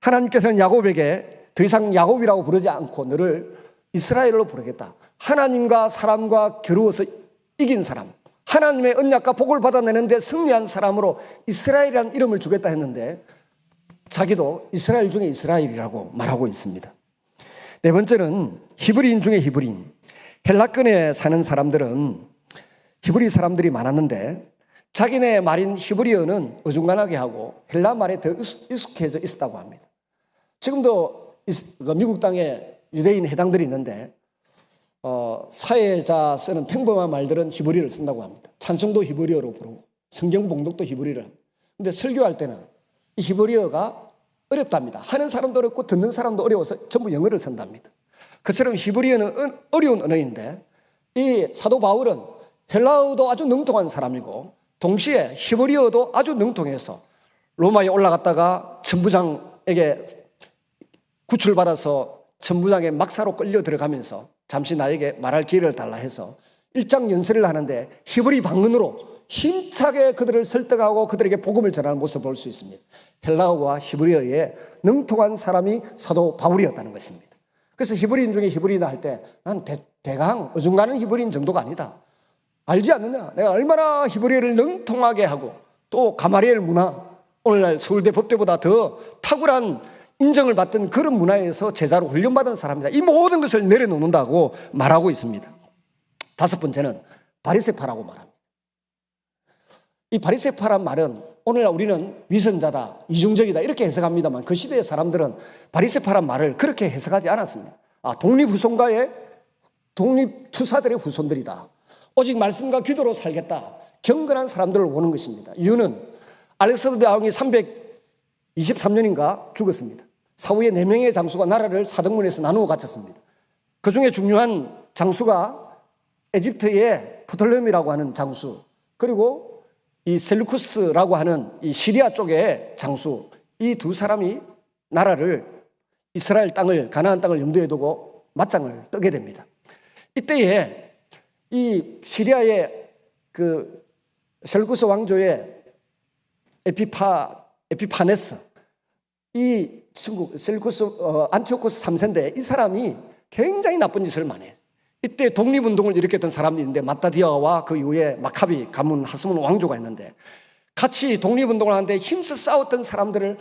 하나님께서는 야곱에게 더 이상 야곱이라고 부르지 않고 너를 이스라엘로 부르겠다. 하나님과 사람과 겨루어서 이긴 사람, 하나님의 언약과 복을 받아내는데 승리한 사람으로 이스라엘이라는 이름을 주겠다 했는데 자기도 이스라엘 중에 이스라엘이라고 말하고 있습니다. 네 번째는 히브리인 중에 히브리인. 헬라권에 사는 사람들은 히브리 사람들이 많았는데 자기네 말인 히브리어는 어중간하게 하고 헬라 말에 더 익숙해져 있었다고 합니다. 지금도 미국 땅에 유대인 해당들이 있는데 사회자 쓰는 평범한 말들은 히브리어를 쓴다고 합니다. 찬송도 히브리어로 부르고 성경 봉독도 히브리어를 합니다. 근데 설교할 때는 이 히브리어가 어렵답니다. 하는 사람도 어렵고 듣는 사람도 어려워서 전부 영어를 쓴답니다. 그처럼 히브리어는 어려운 언어인데 이 사도 바울은 헬라어도 아주 능통한 사람이고 동시에 히브리어도 아주 능통해서 로마에 올라갔다가 천부장에게 구출받아서 천부장의 막사로 끌려 들어가면서 잠시 나에게 말할 기회를 달라 해서 일장 연설을 하는데 히브리 방언으로 힘차게 그들을 설득하고 그들에게 복음을 전하는 모습을 볼 수 있습니다. 헬라어와 히브리어에 능통한 사람이 사도 바울이었다는 것입니다. 그래서 히브리인 중에 히브리인 할 때 난 대강 어중간한 히브리인 정도가 아니다. 알지 않느냐? 내가 얼마나 히브리어를 능통하게 하고 또 가마리엘 문화, 오늘날 서울대 법대보다 더 탁월한 인정을 받던 그런 문화에서 제자로 훈련받은 사람이다. 이 모든 것을 내려놓는다고 말하고 있습니다. 다섯 번째는 바리새파라고 말합니다. 이 바리새파란 말은 오늘날 우리는 위선자다, 이중적이다 이렇게 해석합니다만 그 시대의 사람들은 바리새파란 말을 그렇게 해석하지 않았습니다. 독립후손과의 독립투사들의 후손들이다. 오직 말씀과 기도로 살겠다. 경건한 사람들을 보는 것입니다. 이유는 알렉산더 대왕이 323년인가 죽었습니다. 사후에 4명의 장수가 나라를 사등분해서 나누어 갖췄습니다. 그 중에 중요한 장수가 에집트의 프톨레미라고 하는 장수, 그리고 이 셀루쿠스라고 하는 이 시리아 쪽의 장수, 이 두 사람이 나라를 이스라엘 땅을, 가나안 땅을 염두에 두고 맞짱을 뜨게 됩니다. 이때에 이 시리아의 그 셀루쿠스 왕조의 에피파네스, 이 친구 셀루쿠스 안티오코스 3세인데 이 사람이 굉장히 나쁜 짓을 많이 해요. 이때 독립운동을 일으켰던 사람이 있는데 마타디아와 그 이후에 마카비 가문 하스몬 왕조가 있는데 같이 독립운동을 하는데 힘써 싸웠던 사람들을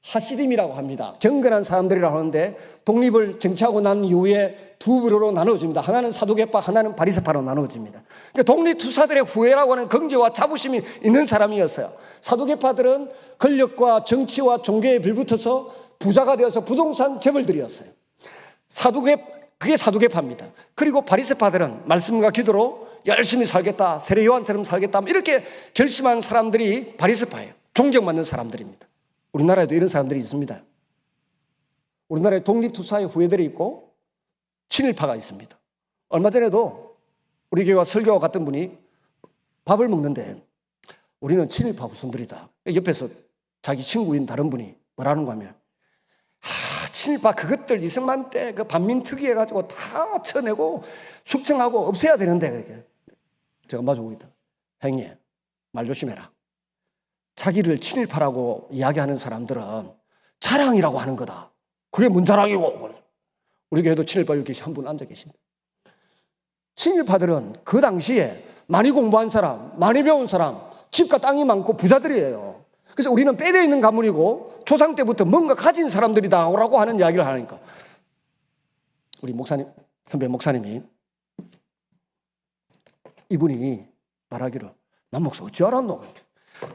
하시딤이라고 합니다. 경건한 사람들이라고 하는데 독립을 쟁취하고 난 이후에 두 부류로 나누어집니다. 하나는 사두개파, 하나는 바리새파로 나누어집니다. 그러니까 독립투사들의 후예라고 하는 긍지와 자부심이 있는 사람이었어요. 사두개파들은 권력과 정치와 종교에 빌붙어서 부자가 되어서 부동산 재벌들이었어요. 그게 사두개파입니다. 그리고 바리새파들은 말씀과 기도로 열심히 살겠다, 세례 요한처럼 살겠다 이렇게 결심한 사람들이 바리새파예요. 존경받는 사람들입니다. 우리나라에도 이런 사람들이 있습니다. 우리나라에 독립투사의 후예들이 있고 친일파가 있습니다. 얼마 전에도 우리 교회와 설교와 같은 분이 밥을 먹는데 우리는 친일파 후손들이다. 옆에서 자기 친구인 다른 분이 뭐라는 거 하면 친일파 그것들 이승만 때 그 반민특위 해가지고 다 쳐내고 숙청하고 없애야 되는데 그렇게 제가 마주보고 있다. 형님 말 조심해라. 자기를 친일파라고 이야기하는 사람들은 자랑이라고 하는 거다. 그게 뭔 자랑이고. 우리 교회도 친일파 여기 한 분 앉아 계십니다. 친일파들은 그 당시에 많이 공부한 사람, 많이 배운 사람, 집과 땅이 많고 부자들이에요. 그래서 우리는 빼려 있는 가문이고 조상 때부터 뭔가 가진 사람들이다 라고 하는 이야기를 하니까 우리 목사님, 선배 목사님이 이분이 말하기를 난 목사 어찌 알았노?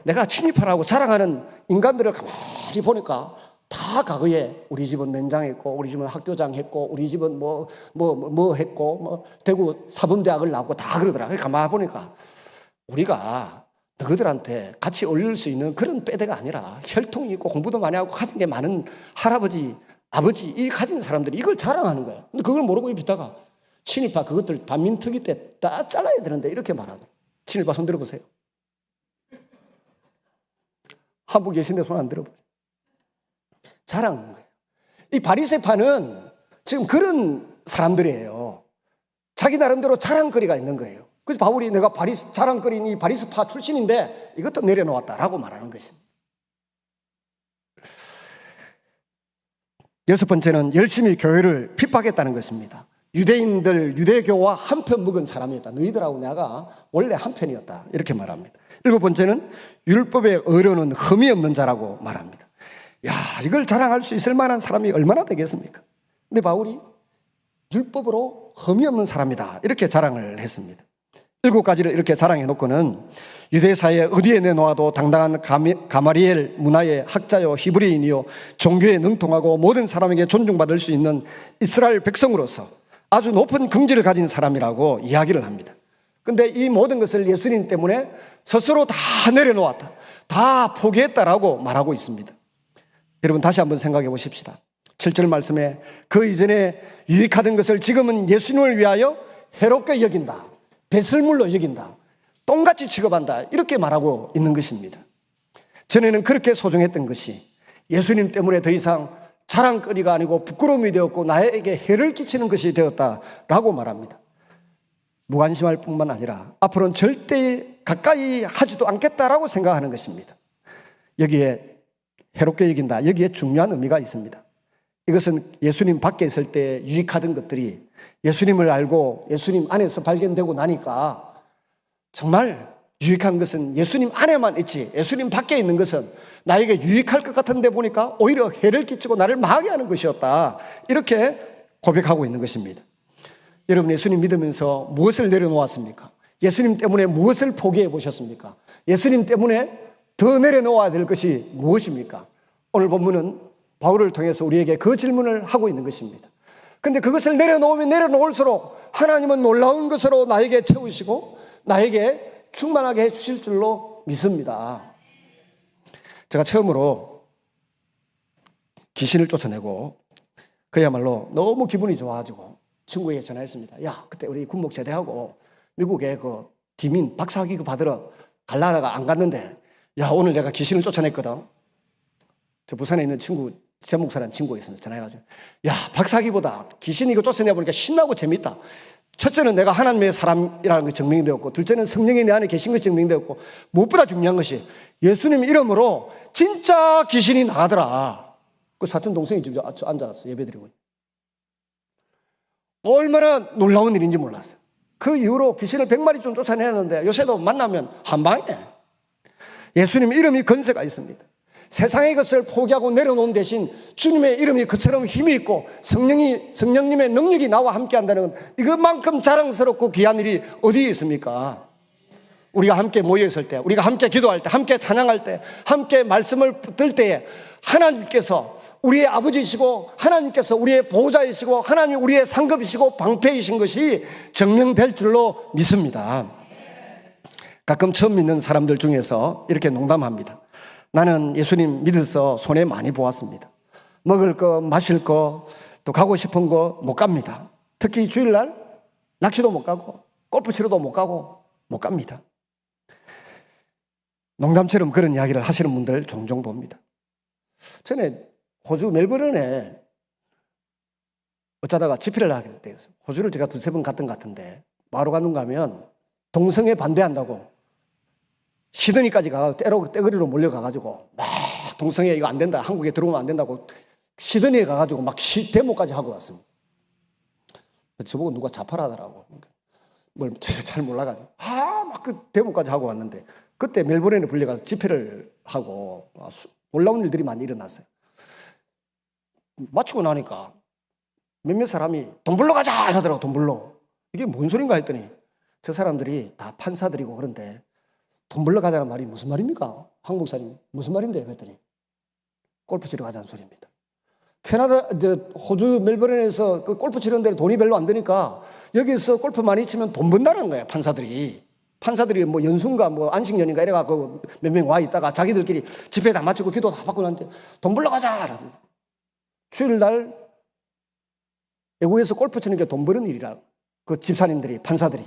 내가 친일파라고 자랑하는 인간들을 가만히 보니까 다 과거에 우리 집은 면장했고 우리 집은 학교장했고 우리 집은 뭐 했고 대구 사범대학을 나왔고 다 그러더라. 가만히 보니까 우리가 너희들한테 같이 어울릴 수 있는 그런 빼대가 아니라 혈통이 있고 공부도 많이 하고 가진 게 많은 할아버지, 아버지 이 가진 사람들이 이걸 자랑하는 거예요. 근데 그걸 모르고 입다가 친일파 그것들 반민특위 때 다 잘라야 되는데 이렇게 말하더라고요. 친일파 손 들어보세요. 한 분 계신데 손 안 들어보세요. 자랑하는 거예요. 이 바리새파는 지금 그런 사람들이에요. 자기 나름대로 자랑거리가 있는 거예요. 그래서 바울이 내가 자랑거리인 이 바리새파 출신인데 이것도 내려놓았다라고 말하는 것입니다. 여섯 번째는 열심히 교회를 핍박했다는 것입니다. 유대인들, 유대교와 한편 묵은 사람이었다. 너희들하고 내가 원래 한편이었다. 이렇게 말합니다. 일곱 번째는 율법에 어려는 흠이 없는 자라고 말합니다. 야, 이걸 자랑할 수 있을 만한 사람이 얼마나 되겠습니까? 근데 바울이 율법으로 흠이 없는 사람이다. 이렇게 자랑을 했습니다. 일곱 가지를 이렇게 자랑해 놓고는 유대사에 어디에 내놓아도 당당한 가마리엘 문화의 학자요 히브리인이요 종교에 능통하고 모든 사람에게 존중받을 수 있는 이스라엘 백성으로서 아주 높은 긍지를 가진 사람이라고 이야기를 합니다. 근데 이 모든 것을 예수님 때문에 스스로 다 내려놓았다. 다 포기했다라고 말하고 있습니다. 여러분 다시 한번 생각해 보십시다. 7절 말씀에 그 이전에 유익하던 것을 지금은 예수님을 위하여 해롭게 여긴다. 배설물로 여긴다. 똥같이 취급한다. 이렇게 말하고 있는 것입니다. 전에는 그렇게 소중했던 것이 예수님 때문에 더 이상 자랑거리가 아니고 부끄러움이 되었고 나에게 해를 끼치는 것이 되었다라고 말합니다. 무관심할 뿐만 아니라 앞으로는 절대 가까이 하지도 않겠다라고 생각하는 것입니다. 여기에 해롭게 여긴다. 여기에 중요한 의미가 있습니다. 이것은 예수님 밖에 있을 때 유익하던 것들이 예수님을 알고 예수님 안에서 발견되고 나니까 정말 유익한 것은 예수님 안에만 있지 예수님 밖에 있는 것은 나에게 유익할 것 같은데 보니까 오히려 해를 끼치고 나를 망하게 하는 것이었다. 이렇게 고백하고 있는 것입니다. 여러분 예수님 믿으면서 무엇을 내려놓았습니까? 예수님 때문에 무엇을 포기해 보셨습니까? 예수님 때문에 더 내려놓아야 될 것이 무엇입니까? 오늘 본문은 바울을 통해서 우리에게 그 질문을 하고 있는 것입니다. 그런데 그것을 내려놓으면 내려놓을수록 하나님은 놀라운 것으로 나에게 채우시고 나에게 충만하게 해주실 줄로 믿습니다. 제가 처음으로 귀신을 쫓아내고 그야말로 너무 기분이 좋아가지고 친구에게 전화했습니다. 야, 그때 우리 군목 제대하고 미국에 그 디민 박사학위 받으러 갈라다가 안 갔는데 야, 오늘 내가 귀신을 쫓아냈거든. 저 부산에 있는 친구, 제 목사라는 친구가 있습니다. 전화해가지고 야, 박사학위보다 귀신 이거 쫓아내보니까 신나고 재밌다. 첫째는 내가 하나님의 사람이라는 것이 증명이 되었고, 둘째는 성령이 내 안에 계신 것이 증명되었고, 무엇보다 중요한 것이 예수님 이름으로 진짜 귀신이 나가더라. 그 사촌 동생이 지금 앉아서 예배드리고 얼마나 놀라운 일인지 몰랐어요. 그 이후로 귀신을 100마리쯤 쫓아내는데 요새도 만나면 한 방에 예수님 이름이 건세가 있습니다. 세상의 것을 포기하고 내려놓은 대신 주님의 이름이 그처럼 힘이 있고 성령님의 능력이 나와 함께한다는 건 이것만큼 자랑스럽고 귀한 일이 어디에 있습니까? 우리가 함께 모여있을 때, 우리가 함께 기도할 때, 함께 찬양할 때, 함께 말씀을 들 때에 하나님께서 우리의 아버지이시고 하나님께서 우리의 보호자이시고 하나님이 우리의 상급이시고 방패이신 것이 증명될 줄로 믿습니다. 가끔 처음 믿는 사람들 중에서 이렇게 농담합니다. 나는 예수님 믿어서 손해 많이 보았습니다. 먹을 거, 마실 거, 또 가고 싶은 거 못 갑니다. 특히 주일날 낚시도 못 가고 골프 치러도 못 가고 못 갑니다. 농담처럼 그런 이야기를 하시는 분들 종종 봅니다. 전에 호주 멜버른에 어쩌다가 집회를 하게 됐어요. 호주를 제가 두세 번 갔던 것 같은데 마루 가는 가면 동성애 반대한다고 시드니까지 가서 떼거리로 몰려가가지고 막 동성애 이거 안 된다, 한국에 들어오면 안 된다고 시드니에 가가지고 막 데모까지 하고 왔습니다. 저보고 누가 자살하더라고. 뭘 잘 몰라가지고 막 그 데모까지 하고 왔는데 그때 멜버른에 불려가서 집회를 하고 놀라운 일들이 많이 일어났어요. 마치고 나니까 몇몇 사람이 돈 벌러 가자 하더라고. 돈 벌러. 이게 뭔 소린가 했더니 저 사람들이 다 판사들이고 그런데 돈 벌러 가자는 말이 무슨 말입니까? 한국 사람이 무슨 말인데? 그랬더니 골프 치러 가자는 소리입니다. 호주 멜버른에서 그 골프 치는 데는 돈이 별로 안 드니까 여기서 골프 많이 치면 돈 번다는 거예요. 판사들이 뭐 연수인가 뭐 안식년인가 이래갖고 몇 명 와 있다가 자기들끼리 집회 다 마치고 기도 다 받고 나는데 돈 벌러 가자. 주일날 외국에서 골프 치는 게 돈 버는 일이라 그 집사님들이 판사들이.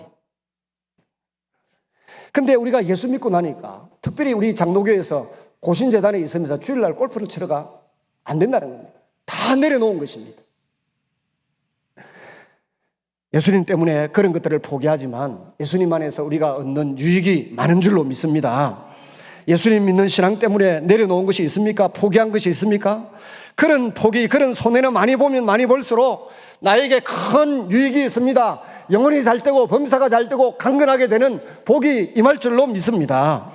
근데 우리가 예수 믿고 나니까 특별히 우리 장로교에서 고신재단에 있으면서 주일날 골프를 치러가 안 된다는 겁니다. 다 내려놓은 것입니다. 예수님 때문에 그런 것들을 포기하지만 예수님 안에서 우리가 얻는 유익이 많은 줄로 믿습니다. 예수님 믿는 신앙 때문에 내려놓은 것이 있습니까? 포기한 것이 있습니까? 그런 포기, 그런 손해는 많이 보면 많이 볼수록 나에게 큰 유익이 있습니다. 영혼이 잘 되고 범사가 잘 되고 강건하게 되는 복이 임할 줄로 믿습니다.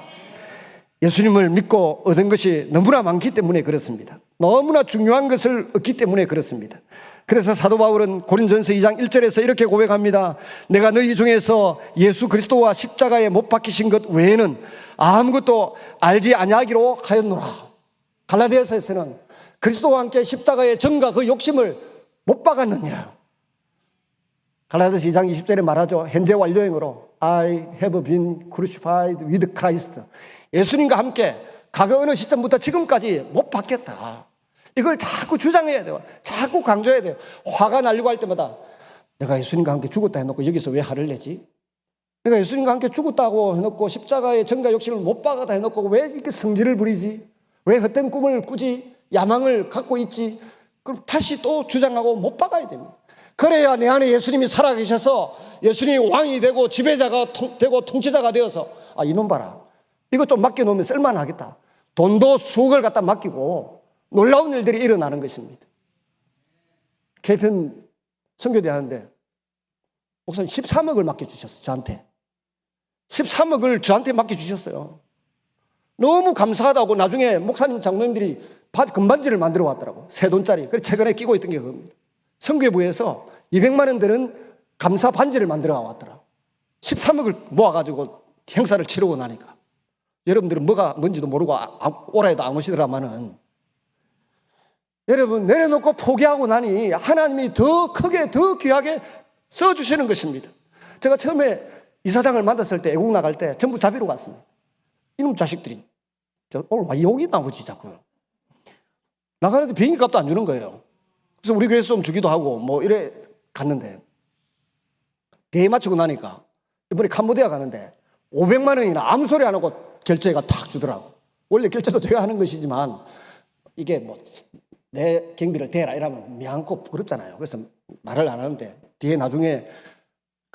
예수님을 믿고 얻은 것이 너무나 많기 때문에 그렇습니다. 너무나 중요한 것을 얻기 때문에 그렇습니다. 그래서 사도 바울은 고린전서 2장 1절에서 이렇게 고백합니다. 내가 너희 중에서 예수 그리스도와 십자가에 못 박히신 것 외에는 아무것도 알지 아니하기로 하였노라. 갈라디아서에서는 그리스도와 함께 십자가의 정과 그 욕심을 못 박았느니라. 갈라디아서 2장 20절에 말하죠. 현재 완료형으로 I have been crucified with Christ. 예수님과 함께 과거 어느 시점부터 지금까지 못 박혔다. 이걸 자꾸 주장해야 돼요. 자꾸 강조해야 돼요. 화가 날리고 할 때마다 내가 예수님과 함께 죽었다 해놓고 여기서 왜 화를 내지? 내가 예수님과 함께 죽었다고 해놓고 십자가의 정과 욕심을 못 박았다 해놓고 왜 이렇게 성질을 부리지? 왜 헛된 꿈을 꾸지? 야망을 갖고 있지? 그럼 다시 또 주장하고 못 박아야 됩니다. 그래야 내 안에 예수님이 살아계셔서 예수님이 왕이 되고 지배자가 되고 통치자가 되어서 이놈 봐라. 이거 좀 맡겨놓으면 쓸만하겠다. 돈도 수억을 갖다 맡기고 놀라운 일들이 일어나는 것입니다. 개편 선교대 하는데 목사님 13억을 맡겨주셨어요. 저한테 13억을 저한테 맡겨주셨어요. 너무 감사하다고 나중에 목사님 장로님들이 금반지를 만들어 왔더라고. 새 돈짜리. 그래서 최근에 끼고 있던 게 그겁니다. 선교부에서 200만 원 드는 감사 반지를 만들어 왔더라. 13억을 모아가지고 행사를 치르고 나니까 여러분들은 뭐가 뭔지도 모르고 오라 해도 안 오시더라마는 여러분 내려놓고 포기하고 나니 하나님이 더 크게 더 귀하게 써주시는 것입니다. 제가 처음에 이사장을 만났을 때 애국 나갈 때 전부 자비로 갔습니다. 이놈 자식들이 오늘 와 욕이 나오지 자꾸. 나가는데 비행기 값도 안 주는 거예요. 그래서 우리 교회에서 좀 주기도 하고 뭐 이래 갔는데 대회 마치고 나니까 이번에 캄보디아 가는데 500만 원이나 아무 소리 안 하고 결제가 탁 주더라고. 원래 결제도 제가 하는 것이지만 이게 뭐 내 경비를 대라 이러면 미안하고 부끄럽잖아요. 그래서 말을 안 하는데 뒤에 나중에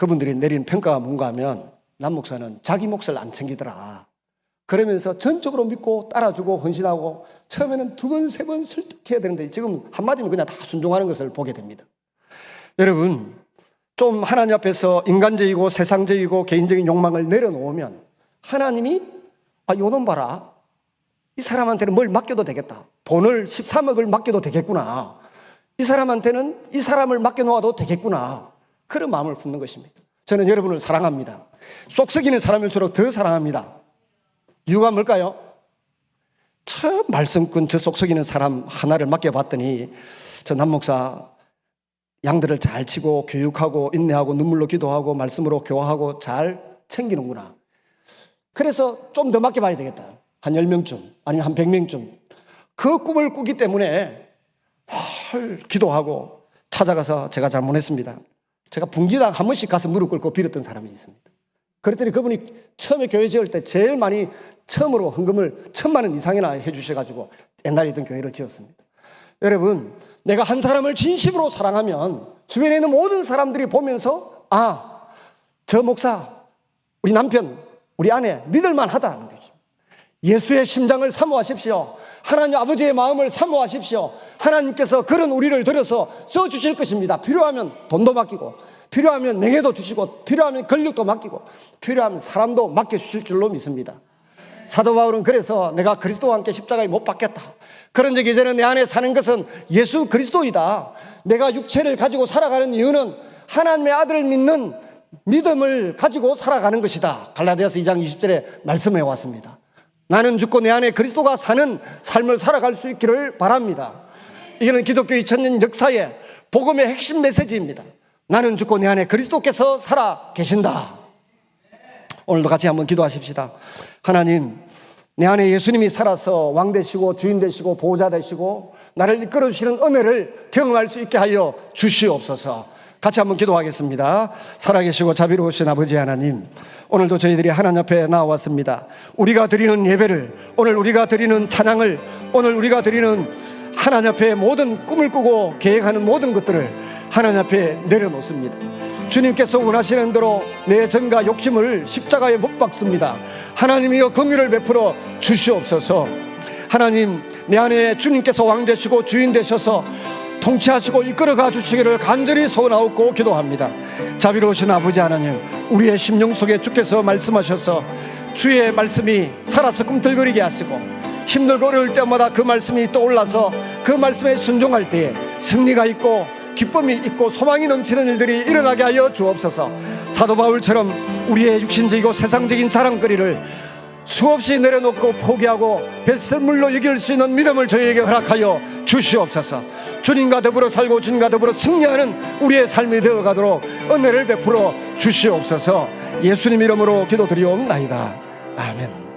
그분들이 내린 평가가 뭔가 하면 남 목사는 자기 몫을 안 챙기더라. 그러면서 전적으로 믿고 따라주고 헌신하고 처음에는 2번, 3번 설득해야 되는데 지금 한마디면 그냥 다 순종하는 것을 보게 됩니다. 여러분, 좀 하나님 앞에서 인간적이고 세상적이고 개인적인 욕망을 내려놓으면 하나님이 요놈 봐라. 이 사람한테는 뭘 맡겨도 되겠다. 돈을 13억을 맡겨도 되겠구나. 이 사람한테는 이 사람을 맡겨놓아도 되겠구나. 그런 마음을 품는 것입니다. 저는 여러분을 사랑합니다. 속 썩이는 사람일수록 더 사랑합니다. 이유가 뭘까요? 저 말씀꾼 저 속 썩이는 사람 하나를 맡겨봤더니 저 남목사 양들을 잘 치고 교육하고 인내하고 눈물로 기도하고 말씀으로 교화하고 잘 챙기는구나. 그래서 좀 더 맡겨봐야 되겠다. 한 10명쯤 아니면 한 100명쯤 그 꿈을 꾸기 때문에 기도하고 찾아가서 제가 잘못했습니다. 제가 분기당 한 번씩 가서 무릎 꿇고 빌었던 사람이 있습니다. 그랬더니 그분이 처음에 교회 지을 때 제일 많이 처음으로 헌금을 1,000만 원 이상이나 해주셔가지고 옛날에 있던 교회를 지었습니다. 여러분, 내가 한 사람을 진심으로 사랑하면 주변에 있는 모든 사람들이 보면서 저 목사, 우리 남편, 우리 아내 믿을만 하다는 거죠. 예수의 심장을 사모하십시오. 하나님 아버지의 마음을 사모하십시오. 하나님께서 그런 우리를 들여서 써주실 것입니다. 필요하면 돈도 맡기고, 필요하면 명예도 주시고, 필요하면 권력도 맡기고, 필요하면 사람도 맡겨주실 줄로 믿습니다. 사도 바울은 그래서 내가 그리스도와 함께 십자가에 못 박혔다. 그런 적이 이제는 내 안에 사는 것은 예수 그리스도이다. 내가 육체를 가지고 살아가는 이유는 하나님의 아들을 믿는 믿음을 가지고 살아가는 것이다. 갈라디아서 2장 20절에 말씀해 왔습니다. 나는 죽고 내 안에 그리스도가 사는 삶을 살아갈 수 있기를 바랍니다. 이거는 기독교 2000년 역사의 복음의 핵심 메시지입니다. 나는 죽고 내 안에 그리스도께서 살아 계신다. 오늘도 같이 한번 기도하십시다. 하나님, 내 안에 예수님이 살아서 왕 되시고 주인 되시고 보호자 되시고 나를 이끌어 주시는 은혜를 경험할 수 있게 하여 주시옵소서. 같이 한번 기도하겠습니다. 살아계시고 자비로우신 아버지 하나님, 오늘도 저희들이 하나님 앞에 나왔습니다. 우리가 드리는 예배를, 오늘 우리가 드리는 찬양을, 오늘 우리가 드리는 하나님 앞에 모든 꿈을 꾸고 계획하는 모든 것들을 하나님 앞에 내려놓습니다. 주님께서 원하시는 대로 내 정과 욕심을 십자가에 못 박습니다. 하나님이여 긍휼을 베풀어 주시옵소서. 하나님, 내 안에 주님께서 왕 되시고 주인 되셔서 통치하시고 이끌어가 주시기를 간절히 소원하고 기도합니다. 자비로우신 아버지 하나님, 우리의 심령 속에 주께서 말씀하셔서 주의 말씀이 살아서 꿈틀거리게 하시고 힘들고 어려울 때마다 그 말씀이 떠올라서 그 말씀에 순종할 때에 승리가 있고 기쁨이 있고 소망이 넘치는 일들이 일어나게 하여 주옵소서. 사도 바울처럼 우리의 육신적이고 세상적인 자랑거리를 수없이 내려놓고 포기하고 뱃설물로 이길 수 있는 믿음을 저희에게 허락하여 주시옵소서. 주님과 더불어 살고 주님과 더불어 승리하는 우리의 삶이 되어가도록 은혜를 베풀어 주시옵소서. 예수님 이름으로 기도드리옵나이다. 아멘.